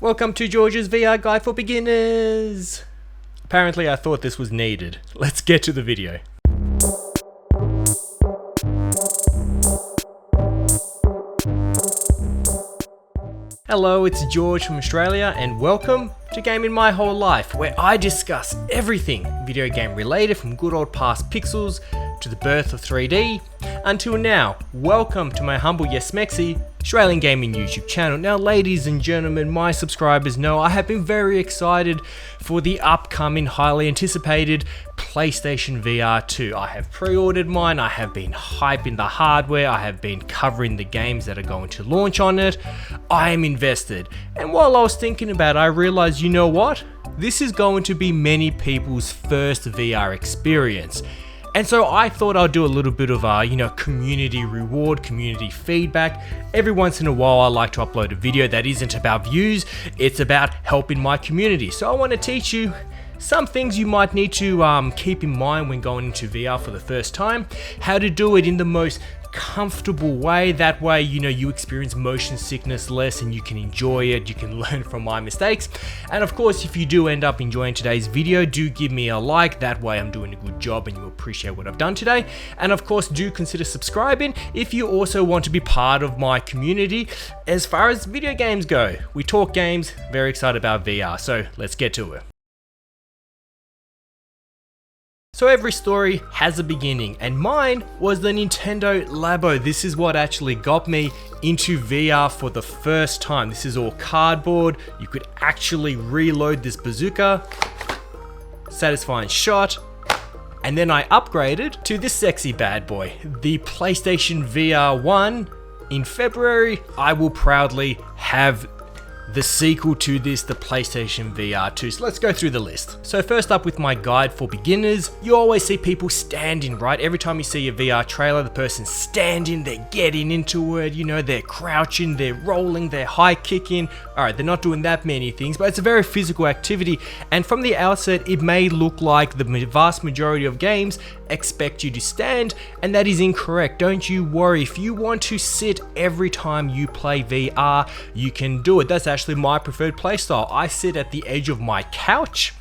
Welcome to George's VR Guide for Beginners! Apparently I thought this was needed. Let's get to the video. Hello, it's George from Australia and welcome to Gaming My Whole Life, where I discuss everything video game related from good old past pixels to the birth of 3D. Until now, welcome to my humble yet Smexy Australian gaming YouTube channel. Now ladies and gentlemen, my subscribers know I have been very excited for the upcoming highly anticipated PlayStation VR 2. I have pre-ordered mine, I have been hyping the hardware, I have been covering the games that are going to launch on it. I am invested. And while I was thinking about it, I realized, you know what? This is going to be many people's first VR experience. And so I thought I'd do a little bit of community reward, community feedback. Every once in a while I like to upload a video that isn't about views, it's about helping my community. So I want to teach you some things you might need to keep in mind when going into VR for the first time, how to do it in the most comfortable way. That way, you experience motion sickness less and you can enjoy it, you can learn from my mistakes. And of course, if you do end up enjoying today's video, do give me a like. That way I'm doing a good job and you appreciate what I've done today. And of course, do consider subscribing if you also want to be part of my community as far as video games go. We talk games, very excited about VR, so let's get to it. So every story has a beginning, and mine was the Nintendo Labo. This is what actually got me into VR for the first time. This is all cardboard. You could actually reload this bazooka. Satisfying shot. And then I upgraded to this sexy bad boy, the PlayStation VR 1. In February, I will proudly have the sequel to this, the PlayStation VR 2. So let's go through the list. So first up with my guide for beginners, you always see people standing, right? Every time you see a VR trailer, the person's standing, they're getting into it, they're crouching, they're rolling, they're high kicking. All right, they're not doing that many things, but it's a very physical activity. And from the outset, it may look like the vast majority of games expect you to stand, and that is incorrect. Don't you worry. If you want to sit every time you play VR, you can do it. That's actually my preferred playstyle. I sit at the edge of my couch.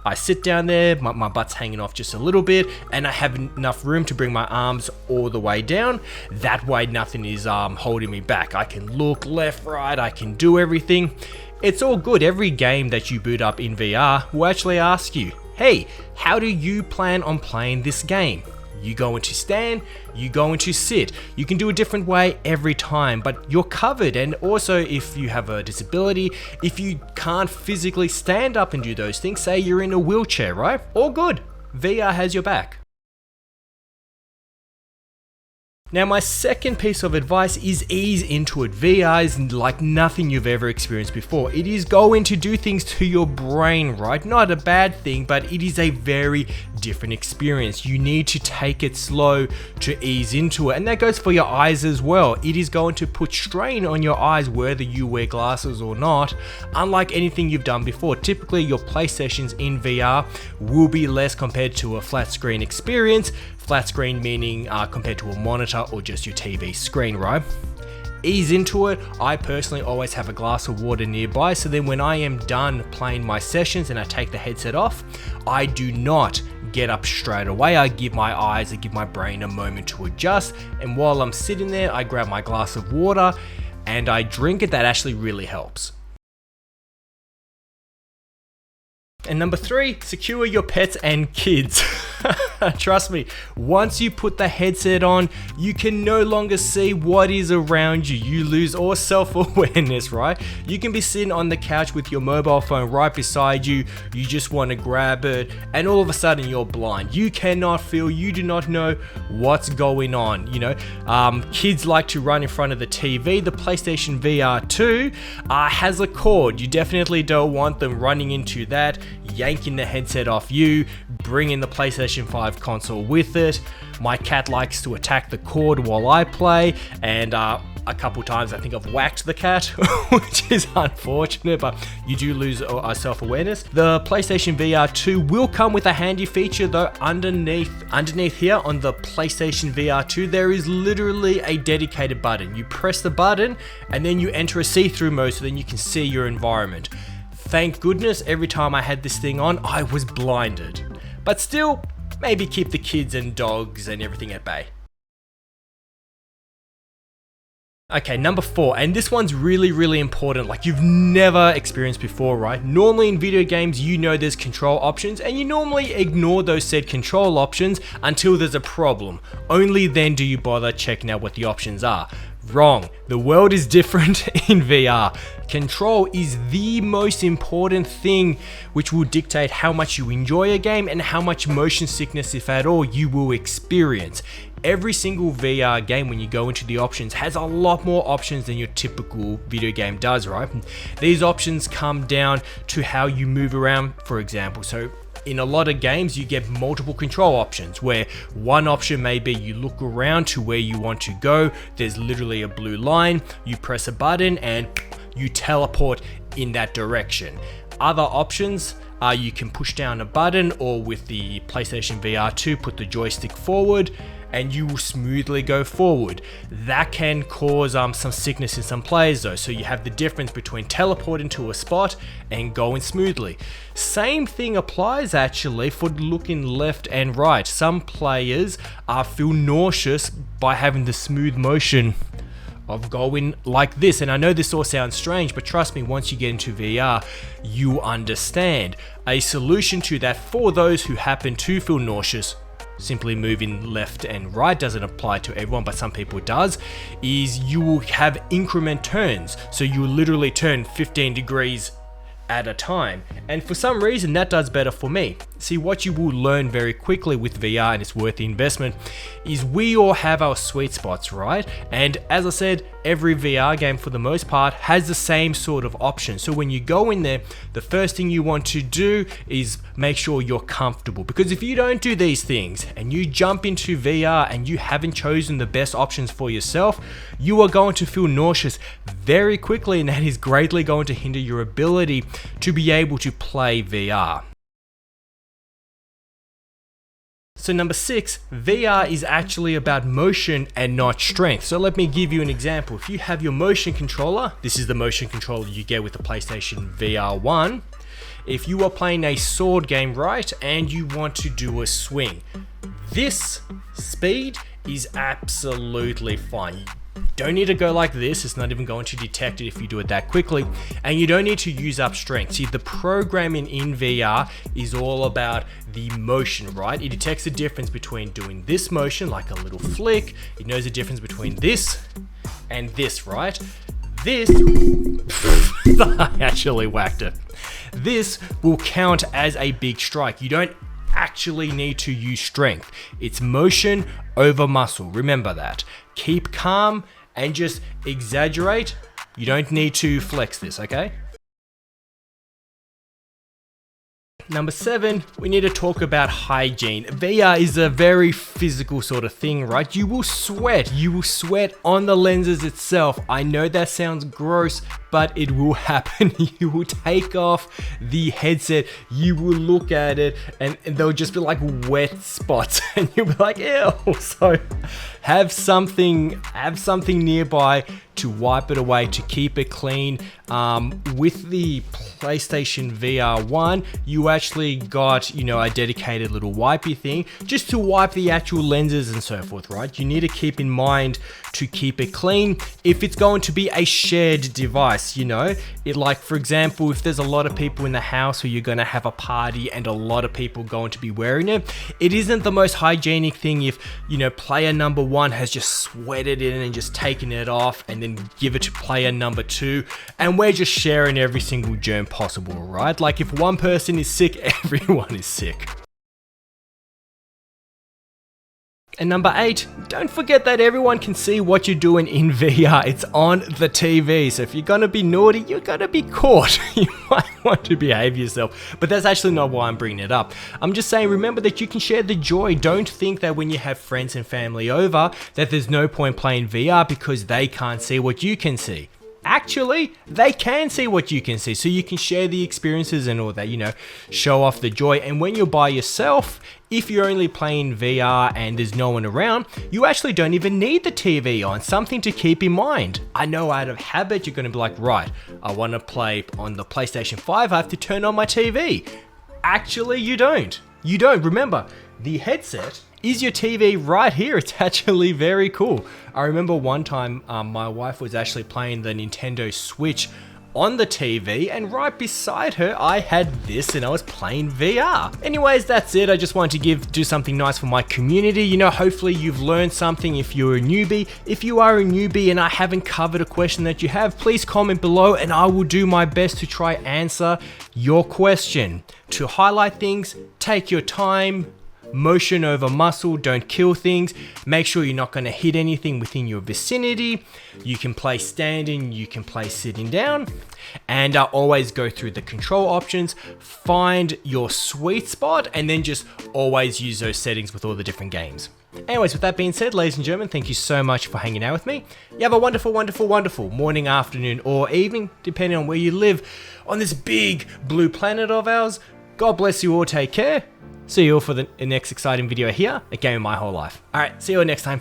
I sit down there, my butt's hanging off just a little bit, and I have enough room to bring my arms all the way down. That way nothing is holding me back. I can look left, right, I can do everything. It's all good. Every game that you boot up in VR will actually ask you, hey, how do you plan on playing this game? You going to stand, you going to sit. You can do a different way every time, but you're covered. And also, if you have a disability, if you can't physically stand up and do those things, say you're in a wheelchair, right? All good. VR has your back. Now my second piece of advice is ease into it. VR is like nothing you've ever experienced before. It is going to do things to your brain, right? Not a bad thing, but it is a very different experience. You need to take it slow to ease into it. And that goes for your eyes as well. It is going to put strain on your eyes whether you wear glasses or not. Unlike anything you've done before, typically your play sessions in VR will be less compared to a flat screen experience. Flat screen meaning compared to a monitor or just your TV screen, right? Ease into it. I personally always have a glass of water nearby, so then when I am done playing my sessions and I take the headset off, I do not get up straight away. I give my brain a moment to adjust, and while I'm sitting there, I grab my glass of water and I drink it. That actually really helps. And number 3, secure your pets and kids. Trust me, once you put the headset on, you can no longer see what is around you. You lose all self-awareness, right? You can be sitting on the couch with your mobile phone right beside you. You just want to grab it, and all of a sudden you're blind. You cannot feel, you do not know what's going on. Kids like to run in front of the TV. The PlayStation VR 2 has a cord. You definitely don't want them running into that, yanking the headset off you, bringing the PlayStation 5 console with it. My cat likes to attack the cord while I play, and a couple times I think I've whacked the cat, which is unfortunate, but you do lose self-awareness. The PlayStation VR 2 will come with a handy feature though. Underneath here on the PlayStation VR 2, there is literally a dedicated button. You press the button and then you enter a see-through mode so then you can see your environment. Thank goodness every time I had this thing on, I was blinded. But still, maybe keep the kids and dogs and everything at bay. Okay, number 4, and this one's really important, like you've never experienced before, right? Normally in video games, you know there's control options, and you normally ignore those said control options until there's a problem. Only then do you bother checking out what the options are. Wrong. The world is different in VR. Control is the most important thing which will dictate how much you enjoy a game and how much motion sickness, if at all, you will experience. Every single VR game, when you go into the options, has a lot more options than your typical video game does, right? These options come down to how you move around, for example. So in a lot of games, you get multiple control options where one option may be you look around to where you want to go. There's literally a blue line. You press a button and you teleport in that direction. Other options are you can push down a button, or with the PlayStation VR 2, put the joystick forward and you will smoothly go forward. That can cause some sickness in some players though, so you have the difference between teleporting to a spot and going smoothly. Same thing applies actually for looking left and right. Some players feel nauseous by having the smooth motion of going like this. And I know this all sounds strange, but trust me, once you get into VR, you understand. A solution to that for those who happen to feel nauseous, simply moving left and right, doesn't apply to everyone, but some people does, is you will have increment turns. So you will literally turn 15 degrees at a time, and for some reason that does better for me. See, what you will learn very quickly with VR, and it's worth the investment, is we all have our sweet spots, right? And as I said, every VR game for the most part has the same sort of option. So when you go in there, the first thing you want to do is make sure you're comfortable, because if you don't do these things and you jump into VR and you haven't chosen the best options for yourself, you are going to feel nauseous very quickly, and that is greatly going to hinder your ability to be able to play VR. So number 6, VR is actually about motion and not strength. So let me give you an example. If you have your motion controller, this is the motion controller you get with the PlayStation VR 1. If you are playing a sword game, right, and you want to do a swing, this speed is absolutely fine. Don't need to go like this, it's not even going to detect it if you do it that quickly, and you don't need to use up strength. See, the programming in VR is all about the motion, right? It detects the difference between doing this motion, like a little flick. It knows the difference between this and this, right? This, I actually whacked it. This will count as a big strike. You don't actually need to use strength. It's motion over muscle. Remember that. Keep calm and just exaggerate. You don't need to flex this, okay? Number 7, we need to talk about hygiene. VR is a very physical sort of thing, right? You will sweat on the lenses itself. I know that sounds gross, but it will happen. You will take off the headset, you will look at it, and they'll just be like wet spots, and you'll be like, ew. So have something nearby to wipe it away, to keep it clean. With the PlayStation VR 1, you actually got, a dedicated little wipey thing just to wipe the actual lenses and so forth, right? You need to keep in mind to keep it clean. If it's going to be a shared device, like for example, if there's a lot of people in the house or you're going to have a party and a lot of people going to be wearing it, it isn't the most hygienic thing if, player number 1 has just sweated in and just taken it off and then give it to player number 2, and we're just sharing every single germ possible, right? Like if one person is sick, everyone is sick. And number 8, don't forget that everyone can see what you're doing in VR. It's on the TV, so if you're gonna be naughty, you're gonna be caught. You might want to behave yourself, but that's actually not why I'm bringing it up. I'm just saying, remember that you can share the joy. Don't think that when you have friends and family over, that there's no point playing VR because they can't see what you can see. actually, they can see what you can see, so you can share the experiences and all that, you know, show off the joy. And when you're by yourself, if you're only playing VR and there's no one around, you actually don't even need the TV on. Something to keep in mind. I know out of habit, you're gonna be like, right, I wanna play on the PlayStation 5, I have to turn on my TV. Actually, you don't. You don't. Remember, the headset is your TV right here. It's actually very cool. I remember one time my wife was actually playing the Nintendo Switch on the TV, and right beside her I had this and I was playing VR. Anyways, that's it. I just wanted to do something nice for my community. You know, hopefully you've learned something if you're a newbie. If you are a newbie and I haven't covered a question that you have, please comment below and I will do my best to try answer your question. To highlight things, take your time. Motion over muscle, don't kill things. Make sure you're not going to hit anything within your vicinity. You can play standing, you can play sitting down, and always go through the control options, find your sweet spot, and then just always use those settings with all the different games. Anyways, with that being said, ladies and gentlemen, thank you so much for hanging out with me. You have a wonderful, wonderful, wonderful morning, afternoon, or evening, depending on where you live on this big blue planet of ours. God bless you all, take care. See you all for the next exciting video here at Gaming My Whole Life. Alright, see you all next time.